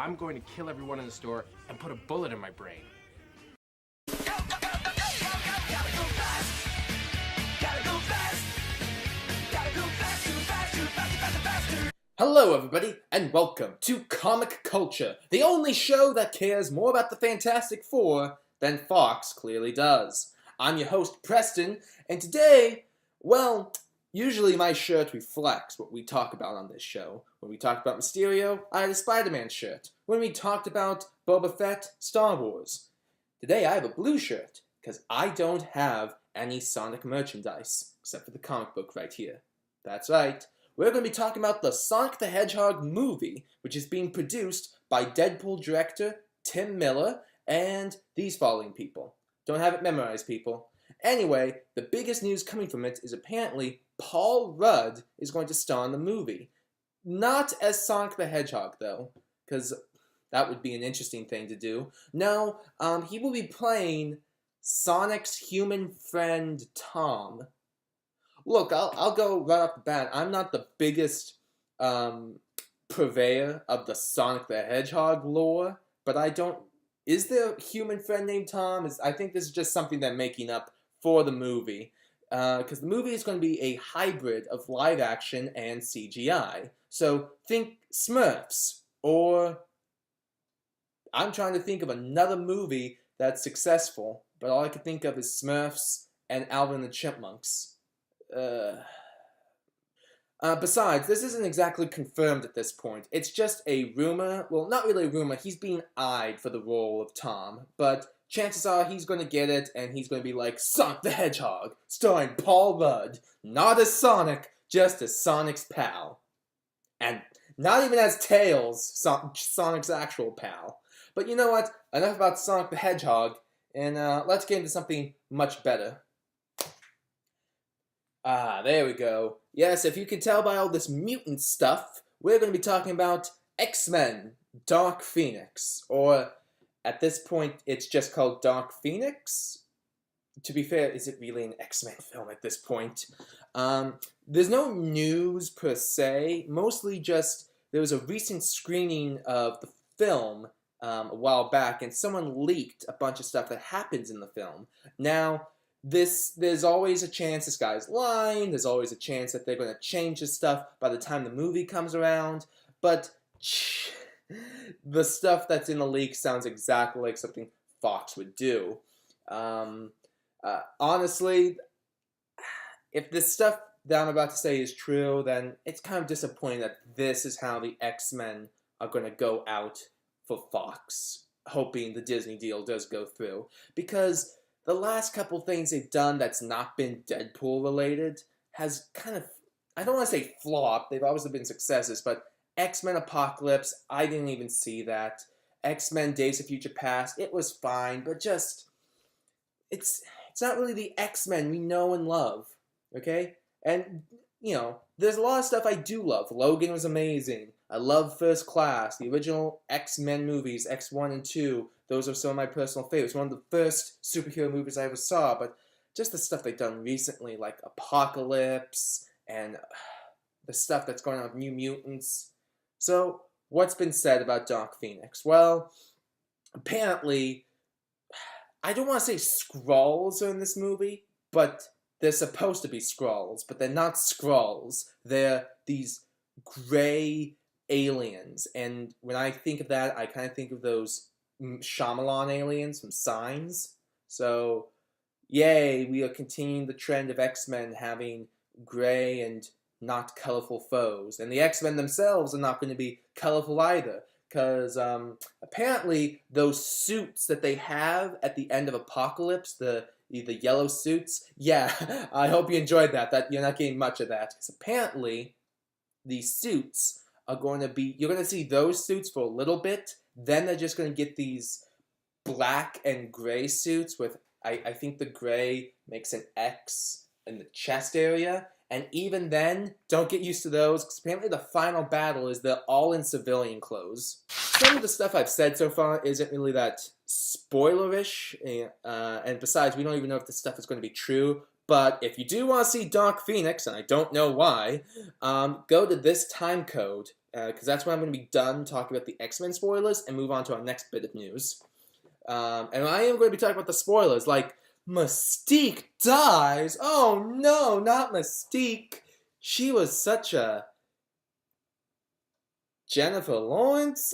I'm going to kill everyone in the store and put a bullet in my brain. Hello everybody, and welcome to Comic Culture, the only show that cares more about the Fantastic Four than Fox clearly does. I'm your host, Preston, and today, well, usually my shirt reflects what we talk about on this show. When we talked about Mysterio, I had a Spider-Man shirt. When we talked about Boba Fett, Star Wars. Today I have a blue shirt, because I don't have any Sonic merchandise, except for the comic book right here. That's right. We're going to be talking about the Sonic the Hedgehog movie, which is being produced by Deadpool director Tim Miller and these following people. Don't have it memorized, people. Anyway, the biggest news coming from it is apparently Paul Rudd is going to star in the movie. Not as Sonic the Hedgehog, though, because that would be an interesting thing to do. No, he will be playing Sonic's human friend, Tom. Look, I'll go right off the bat. I'm not the biggest purveyor of the Sonic the Hedgehog lore, but I don't... Is there a human friend named Tom? I think this is just something they're making up for the movie. Because the movie is going to be a hybrid of live action and CGI. So think Smurfs, or... I'm trying to think of another movie that's successful, but all I can think of is Smurfs and Alvin and the Chipmunks. Besides, this isn't exactly confirmed at this point. It's just a rumor. Well, not really a rumor. He's being eyed for the role of Tom, but chances are he's going to get it, and he's going to be like Sonic the Hedgehog, starring Paul Rudd. Not as Sonic, just as Sonic's pal. And not even as Tails, Sonic's actual pal. But you know what? Enough about Sonic the Hedgehog, and let's get into something much better. Ah, there we go. Yes, if you can tell by all this mutant stuff, we're going to be talking about X-Men, Dark Pheonix. Or, at this point, it's just called Dark Pheonix? To be fair, is it really an X-Men film at this point? There's no news per se, mostly just there was a recent screening of the film a while back, and someone leaked a bunch of stuff that happens in the film. Now, there's always a chance this guy's lying, there's always a chance that they're going to change his stuff by the time the movie comes around, but the stuff that's in the leak sounds exactly like something Fox would do. Honestly, if this stuff that I'm about to say is true, then it's kind of disappointing that this is how the X-Men are going to go out for Fox, hoping the Disney deal does go through, because the last couple things they've done that's not been Deadpool related has kind of, I don't want to say flopped, they've obviously been successes, but X-Men Apocalypse, I didn't even see that. X-Men Days of Future Past, it was fine, but just, it's not really the X-Men we know and love, okay? And, you know, there's a lot of stuff I do love. Logan was amazing. I love First Class, the original X-Men movies, X1 and 2. Those are some of my personal favorites. One of the first superhero movies I ever saw, but just the stuff they've done recently, like Apocalypse, and the stuff that's going on with New Mutants. So, what's been said about Dark Pheonix? Well, apparently, I don't want to say Skrulls are in this movie, but they're supposed to be Skrulls, but they're not Skrulls. They're these gray aliens, and when I think of that, I kind of think of those Shyamalan aliens from Signs. So, yay, we are continuing the trend of X-Men having gray and not colorful foes. And the X-Men themselves are not going to be colorful either, because apparently those suits that they have at the end of Apocalypse, the yellow suits, yeah, I hope you enjoyed that you're not getting much of that, because apparently these suits are going to be, you're going to see those suits for a little bit, then they're just going to get these black and gray suits with, I think the gray makes an X in the chest area, and even then, don't get used to those, because apparently the final battle is they're all in civilian clothes. Some of the stuff I've said so far isn't really that spoilerish, and besides, we don't even know if this stuff is going to be true, but if you do want to see Dark Pheonix, and I don't know why, go to this time code, because that's when I'm going to be done talking about the X-Men spoilers and move on to our next bit of news. And I am going to be talking about the spoilers, like Mystique dies. Oh no, not Mystique. She was such a Jennifer Lawrence.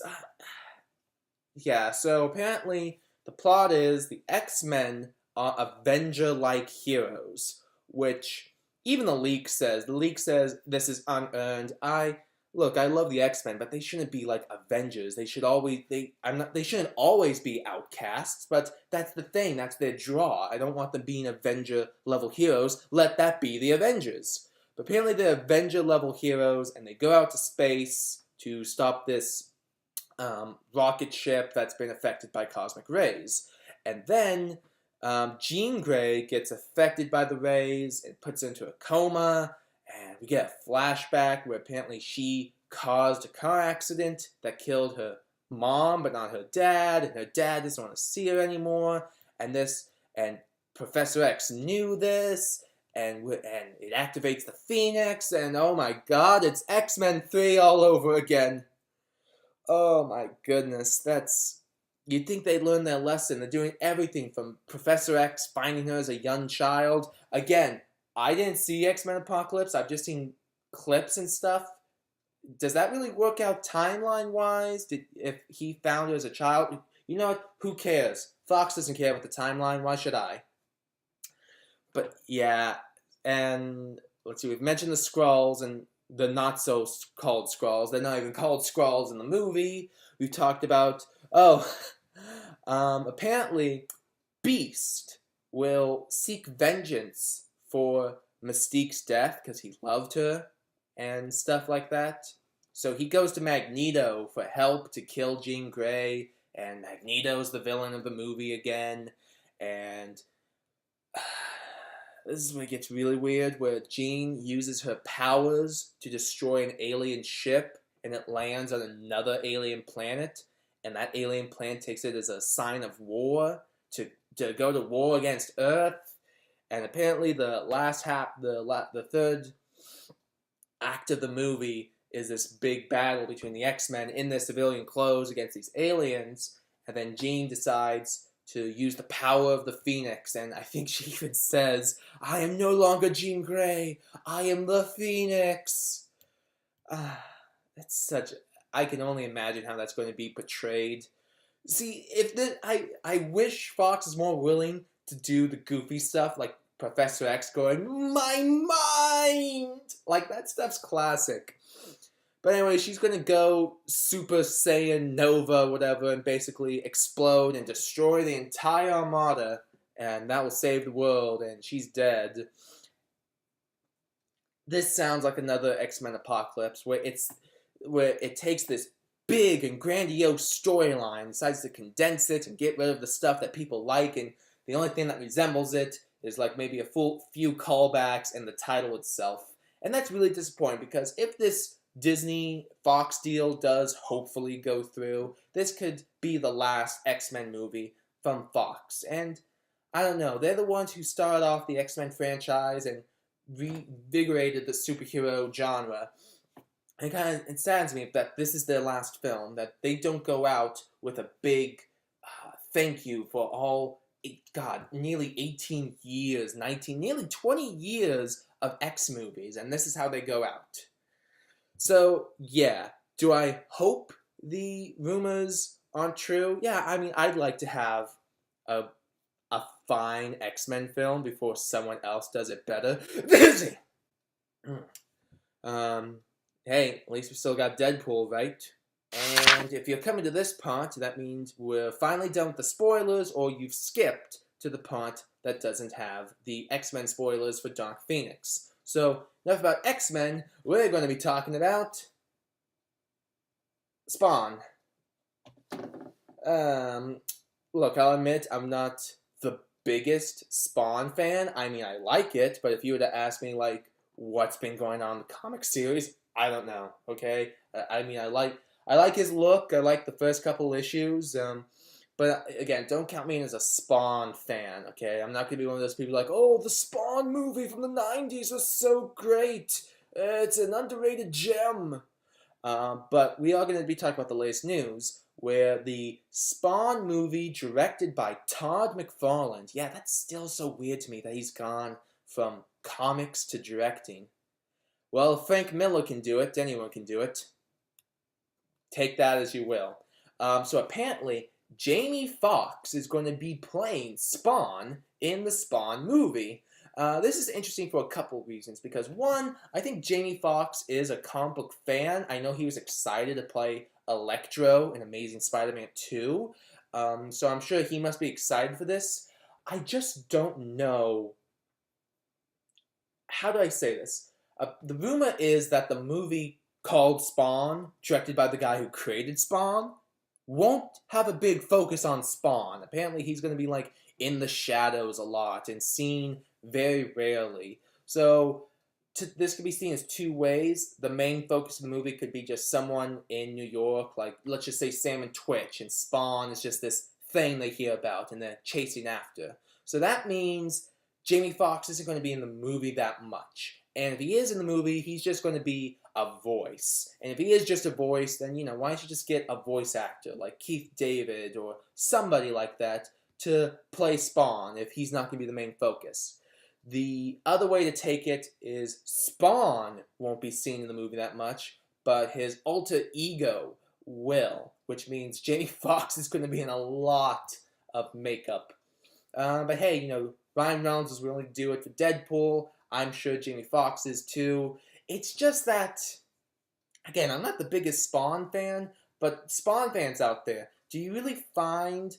Yeah, so apparently the plot is the X-Men are Avenger-like heroes, which even the leak says. The leak says this is unearned. I love the X-Men, but they shouldn't be like Avengers. They shouldn't always be outcasts, but that's the thing. That's their draw. I don't want them being Avenger-level heroes. Let that be the Avengers. But apparently they're Avenger-level heroes, and they go out to space to stop this rocket ship that's been affected by cosmic rays. And then Jean Grey gets affected by the rays and puts into a coma, and we get a flashback where apparently she caused a car accident that killed her mom but not her dad, and her dad doesn't want to see her anymore, and Professor X knew this, and it activates the Phoenix, and oh my god, it's X-Men 3 all over again. Oh my goodness, you'd think they'd learn their lesson. They're doing everything from Professor X finding her as a young child. Again, I didn't see X-Men Apocalypse. I've just seen clips and stuff. Does that really work out timeline-wise? If he found her as a child? You know what? Who cares? Fox doesn't care about the timeline. Why should I? But yeah, and let's see. We've mentioned the Skrulls and the not-so-called Skrulls. They're not even called Skrulls in the movie. We've talked about, apparently Beast will seek vengeance for Mystique's death because he loved her and stuff like that. So he goes to Magneto for help to kill Jean Grey, and Magneto's the villain of the movie again, and this is where it gets really weird, where Jean uses her powers to destroy an alien ship, and it lands on another alien planet, and that alien planet takes it as a sign of war to go to war against Earth. And apparently the third act of the movie is this big battle between the X-Men in their civilian clothes against these aliens, and then Jean decides to use the power of the Phoenix, and I think she even says, "I am no longer Jean Grey, I am the Phoenix." That's I can only imagine how that's going to be portrayed. See, I wish Fox is more willing to do the goofy stuff, like Professor X going, "My mind!" Like, that stuff's classic. But anyway, she's going to go Super Saiyan Nova, whatever, and basically explode and destroy the entire Armada, and that will save the world, and she's dead. This sounds like another X-Men Apocalypse, where it takes this big and grandiose storyline, decides to condense it and get rid of the stuff that people like, and the only thing that resembles it is like maybe a few callbacks and the title itself. And that's really disappointing, because if this Disney Fox deal does hopefully go through, this could be the last X-Men movie from Fox. And I don't know, they're the ones who started off the X-Men franchise and reinvigorated the superhero genre. And it saddens me that this is their last film, that they don't go out with a big thank you for all, nearly 18 years, nearly 20 years of X movies, and this is how they go out. So, yeah, do I hope the rumors aren't true? Yeah, I mean, I'd like to have a fine X-Men film before someone else does it better. Hey, at least we still got Deadpool, right? And if you're coming to this part, that means we're finally done with the spoilers, or you've skipped to the part that doesn't have the X-Men spoilers for Dark Pheonix. So, enough about X-Men, we're going to be talking about Spawn. Look, I'll admit I'm not the biggest Spawn fan. I mean, I like it, but if you were to ask me, like, what's been going on in the comic series, I don't know, okay? I mean, I like his look, I like the first couple issues, but again, don't count me in as a Spawn fan, okay? I'm not going to be one of those people like, oh, the Spawn movie from the 90s was so great. It's an underrated gem. But we are going to be talking about the latest news, where the Spawn movie directed by Todd McFarlane, yeah, that's still so weird to me that he's gone from comics to directing. Well, if Frank Miller can do it, anyone can do it. Take that as you will. So apparently, Jamie Foxx is going to be playing Spawn in the Spawn movie. This is interesting for a couple reasons, because one, I think Jamie Foxx is a comic book fan. I know he was excited to play Electro in Amazing Spider-Man 2, so I'm sure he must be excited for this. I just don't know, how do I say this? The rumor is that the movie called Spawn, directed by the guy who created Spawn, won't have a big focus on Spawn. Apparently he's going to be like in the shadows a lot and seen very rarely. So this could be seen as two ways. The main focus of the movie could be just someone in New York, like let's just say Sam and Twitch, and Spawn is just this thing they hear about and they're chasing after. So that means Jamie Foxx isn't going to be in the movie that much. And if he is in the movie, he's just going to be a voice. And if he is just a voice, then, why don't you just get a voice actor like Keith David or somebody like that to play Spawn if he's not going to be the main focus. The other way to take it is Spawn won't be seen in the movie that much, but his alter ego will, which means Jamie Foxx is going to be in a lot of makeup. But hey, Ryan Reynolds was willing to do it for Deadpool. I'm sure Jamie Foxx is too. It's just that, again, I'm not the biggest Spawn fan, but Spawn fans out there, do you really find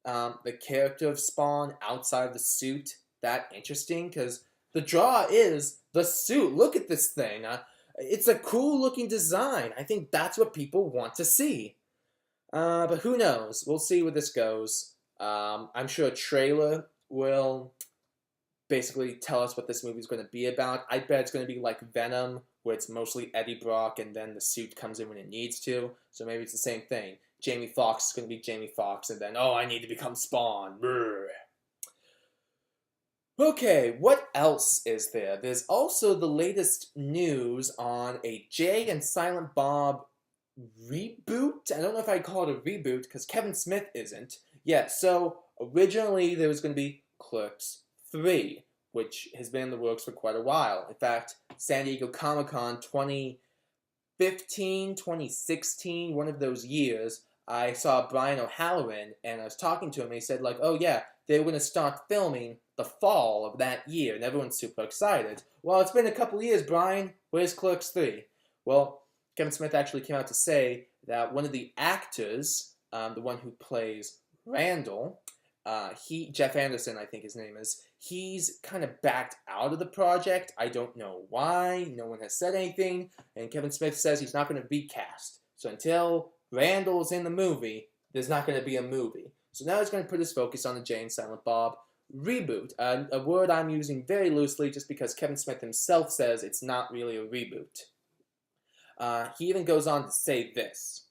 the character of Spawn outside of the suit that interesting? Because the draw is the suit. Look at this thing. It's a cool looking design. I think that's what people want to see. But who knows? We'll see where this goes. I'm sure a trailer will basically tell us what this movie is going to be about. I bet it's going to be like Venom, where it's mostly Eddie Brock and then the suit comes in when it needs to. So maybe it's the same thing. Jamie Foxx is going to be Jamie Foxx, and then, I need to become Spawn. Brr. Okay, what else is there? There's also the latest news on a Jay and Silent Bob reboot. I don't know if I'd call it a reboot, because Kevin Smith isn't. Yeah, so originally there was going to be Clerks 3, which has been in the works for quite a while. In fact, San Diego Comic-Con 2015, 2016, one of those years, I saw Brian O'Halloran, and I was talking to him, and he said, like, oh yeah, they were going to start filming the fall of that year, and everyone's super excited. Well, it's been a couple years, Brian. Where's Clerks 3? Well, Kevin Smith actually came out to say that one of the actors, the one who plays Randall, Jeff Anderson, I think his name is, he's kind of backed out of the project. I don't know why. No one has said anything. And Kevin Smith says he's not going to recast. So until Randall's in the movie, there's not going to be a movie. So now he's going to put his focus on the Jay and Silent Bob reboot. A word I'm using very loosely just because Kevin Smith himself says it's not really a reboot. He even goes on to say this.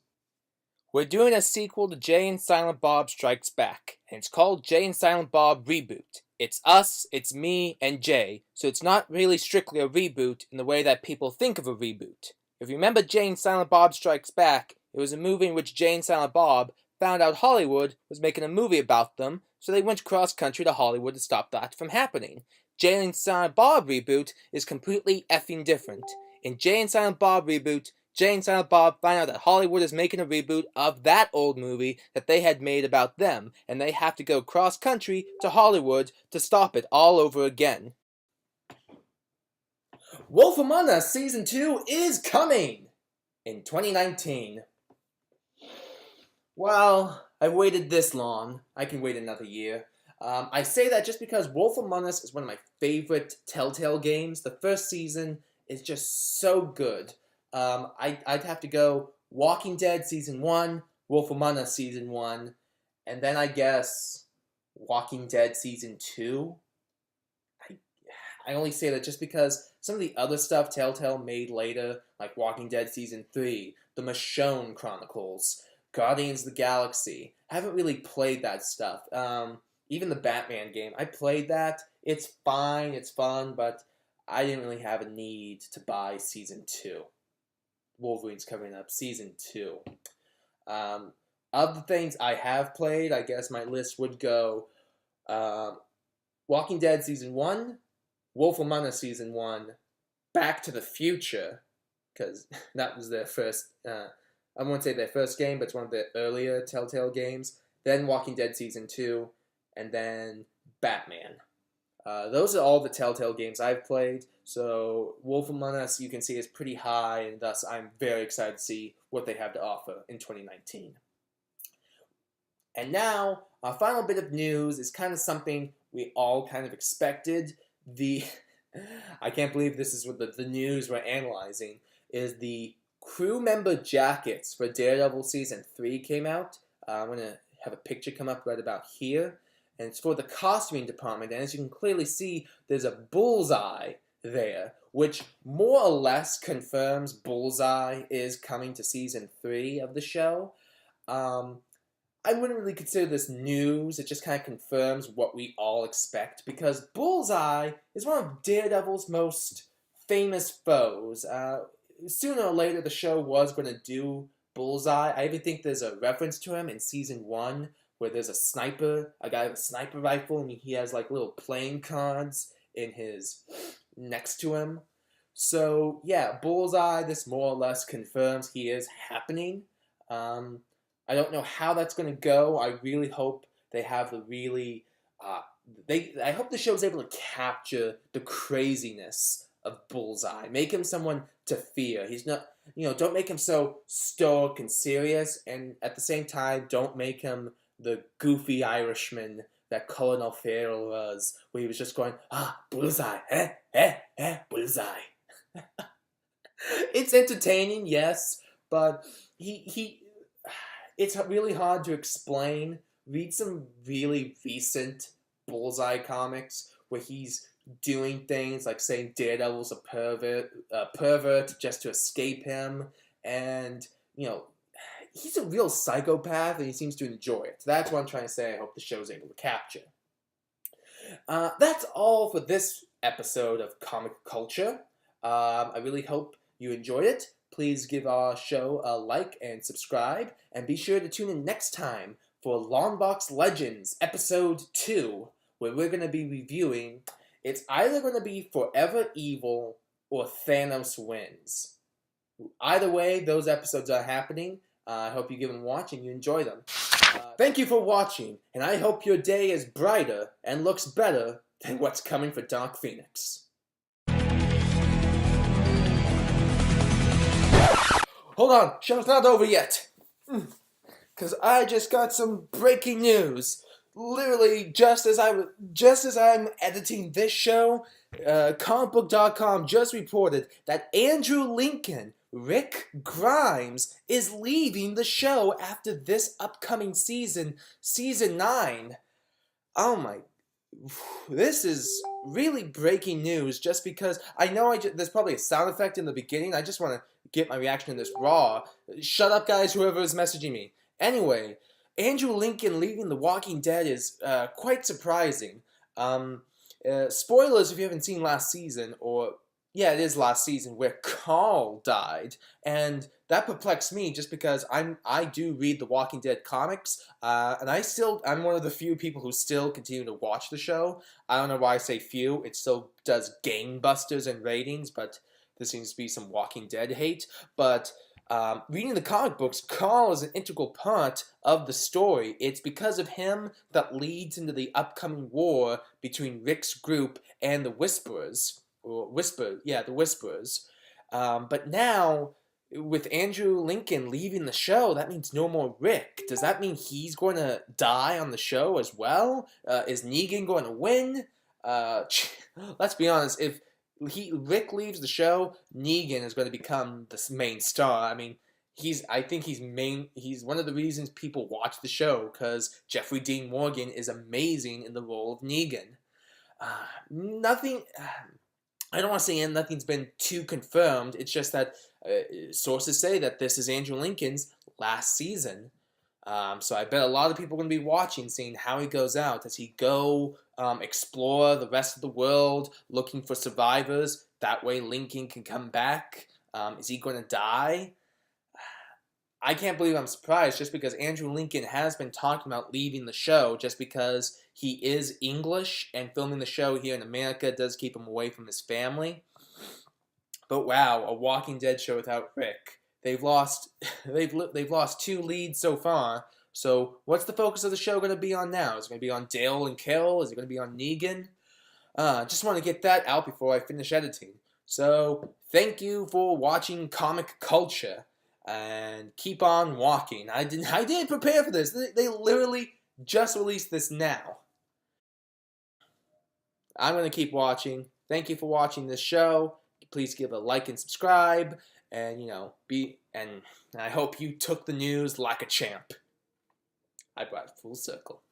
We're doing a sequel to Jay and Silent Bob Strikes Back, and it's called Jay and Silent Bob Reboot. It's us, it's me, and Jay, so it's not really strictly a reboot in the way that people think of a reboot. If you remember Jay and Silent Bob Strikes Back, it was a movie in which Jay and Silent Bob found out Hollywood was making a movie about them, so they went cross-country to Hollywood to stop that from happening. Jay and Silent Bob Reboot is completely effing different. In Jay and Silent Bob Reboot, Jay and Silent Bob find out that Hollywood is making a reboot of that old movie that they had made about them, and they have to go cross-country to Hollywood to stop it all over again. Wolf Among Us Season 2 is coming in 2019. Well, I've waited this long. I can wait another year. I say that just because Wolf Among Us is one of my favorite Telltale games. The first season is just so good. I'd have to go Walking Dead Season 1, Wolf Among Us Season 1, and then I guess Walking Dead Season 2. I only say that just because some of the other stuff Telltale made later, like Walking Dead Season 3, The Michonne Chronicles, Guardians of the Galaxy, I haven't really played that stuff. Even the Batman game, I played that. It's fine, it's fun, but I didn't really have a need to buy Season 2. Wolverine's coming up, Season 2. Of the things I have played, I guess my list would go Walking Dead Season 1, Wolf Among Us Season 1, Back to the Future, because that was their first, I won't say their first game, but it's one of their earlier Telltale games, then Walking Dead Season 2, and then Batman. Those are all the Telltale games I've played, so Wolf Among Us, you can see, is pretty high, and thus I'm very excited to see what they have to offer in 2019. And now, our final bit of news is kind of something we all kind of expected. I can't believe this is what the news we're analyzing, is the crew member jackets for Daredevil Season 3 came out. I'm going to have a picture come up right about here. And it's for the costuming department. And as you can clearly see, there's a bullseye there, which more or less confirms Bullseye is coming to Season 3 of the show. I wouldn't really consider this news. It just kind of confirms what we all expect, because Bullseye is one of Daredevil's most famous foes. Sooner or later, the show was going to do Bullseye. I even think there's a reference to him in Season 1, where there's a sniper, a guy with a sniper rifle, and he has like little playing cards in his next to him. So yeah, Bullseye, this more or less confirms he is happening. I don't know how that's going to go. I really hope they have the really... I hope the show is able to capture the craziness of Bullseye. Make him someone to fear. He's not... don't make him so stoic and serious, and at the same time, don't make him the goofy Irishman that Colonel Farrell was, where he was just going, Bullseye, Bullseye. It's entertaining, yes, but it's really hard to explain. Read some really recent Bullseye comics where he's doing things like saying Daredevil's a pervert just to escape him, and he's a real psychopath, and he seems to enjoy it. That's what I'm trying to say. I hope the show's able to capture. That's all for this episode of Comic Culture. I really hope you enjoyed it. Please give our show a like and subscribe, and be sure to tune in next time for Longbox Legends Episode 2, where we're going to be reviewing... It's either going to be Forever Evil or Thanos Wins. Either way, those episodes are happening. I hope you give them a watch and you enjoy them. Thank you for watching, and I hope your day is brighter and looks better than what's coming for Dark Pheonix. Hold on, show's not over yet. Because I just got some breaking news. Literally, just as I'm editing this show, comicbook.com just reported that Andrew Lincoln, Rick Grimes, is leaving the show after this upcoming season, Season 9. Oh my... This is really breaking news, just because I know there's probably a sound effect in the beginning. I just want to get my reaction to this raw. Shut up, guys, whoever is messaging me. Anyway, Andrew Lincoln leaving The Walking Dead is quite surprising. Spoilers if you haven't seen last season, or... Yeah, it is last season, where Carl died, and that perplexed me just because I do read the Walking Dead comics, and I'm one of the few people who still continue to watch the show. I don't know why I say few. It still does gangbusters in ratings, but there seems to be some Walking Dead hate. But reading the comic books, Carl is an integral part of the story. It's because of him that leads into the upcoming war between Rick's group and the Whisperers. The Whisperers. But now, with Andrew Lincoln leaving the show, that means no more Rick. Does that mean he's going to die on the show as well? Is Negan going to win? Let's be honest, if Rick leaves the show, Negan is going to become the main star. I mean, he's one of the reasons people watch the show, because Jeffrey Dean Morgan is amazing in the role of Negan. I don't want to say nothing's been too confirmed. It's just that sources say that this is Andrew Lincoln's last season. So I bet a lot of people are going to be watching, seeing how he goes out. Does he go explore the rest of the world, looking for survivors? That way Lincoln can come back. Is he going to die? I can't believe I'm surprised, just because Andrew Lincoln has been talking about leaving the show, just because he is English and filming the show here in America does keep him away from his family. But wow, a Walking Dead show without Rick. They've lost they've lost 2 leads so far. So what's the focus of the show going to be on now? Is it going to be on Dale and Carol? Is it going to be on Negan? Just want to get that out before I finish editing. So thank you for watching Comic Culture, and keep on walking. I didn't prepare for this. They literally just released this now. I'm going to keep watching. Thank you for watching this show. Please give a like and subscribe, and and I hope you took the news like a champ. I brought it full circle.